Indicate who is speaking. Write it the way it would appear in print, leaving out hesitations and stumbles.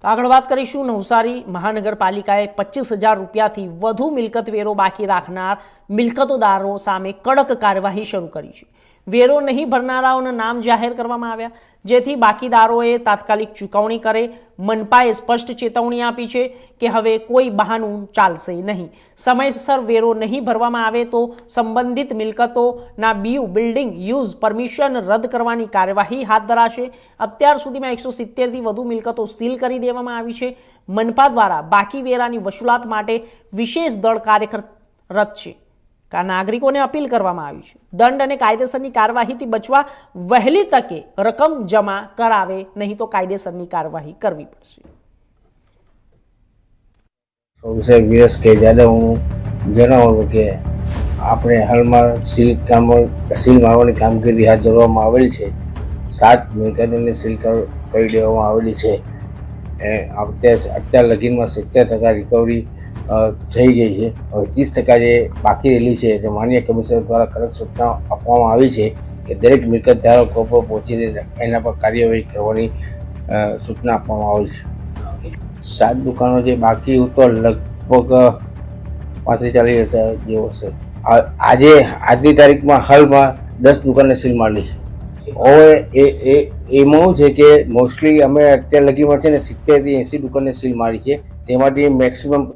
Speaker 1: તો આગળ વાત કરીશું નવસારી મહાનગરપાલિકાએ 25,000 રૂપિયાથી વધુ મિલકત વેરો બાકી રાખનાર મિલકતોદારો સામે કડક કાર્યવાહી શરૂ કરી છે। વેરો નહીં ભરનારાઓના નામ જાહેર કરવામાં આવ્યા, જેથી બાકીદારોએ તાત્કાલિક ચૂકવણી કરે। મનપાએ સ્પષ્ટ ચેતવણી આપી છે કે હવે કોઈ બહાનું ચાલશે નહીં। સમયસર વેરો નહીં ભરવામાં આવે તો સંબંધિત મિલકતોના બિલ્ડિંગ યુઝ પરમિશન રદ કરવાની કાર્યવાહી હાથ ધરાશે। અત્યાર સુધીમાં 170થી વધુ મિલકતો સીલ કરી દેવામાં આવી છે। મનપા દ્વારા બાકી વેરાની વસૂલાત માટે વિશેષ દળ કાર્યરત છે। નાગરિકોને અપીલ કરવામાં આવી છે દંડ અને કાયદેસરની કાર્યવાહીથી બચવા વહેલી તકે રકમ જમા કરાવે, નહીં તો કાયદેસરની કાર્યવાહી કરવી પડશે।
Speaker 2: સૌસે વિરસ કે જાદવ હું જણાવું કે આપણે હાલમાં સીલ મારવાની કામગીરી હાથ ધરવામાં આવેલી છે। 7 મિલકતોને સીલ કરી દેવામાં આવેલી છે। અત્યાર લગીનમાં 70% રિકવરી થઈ ગઈ છે। હવે 30% જે બાકી રહેલી છે તે માનનીય કમિશનર દ્વારા કડક સૂચના આપવામાં આવી છે કે દરેક મિલકત ધારકો પર પહોંચીને એના પર કાર્યવાહી કરવાની સૂચના આપવામાં આવી છે। 7 દુકાનો જે બાકી હતો લગભગ 35,000 જેવો છે। આજની તારીખમાં હાલમાં 10 દુકાનને સીલ મારેલી છે। હવે એમાં શું છે કે મોસ્ટલી અમે અત્યાર લગીમાં છે ને 70થી 80 દુકાનને સીલ મારી છે, તેમાંથી મેક્સિમમ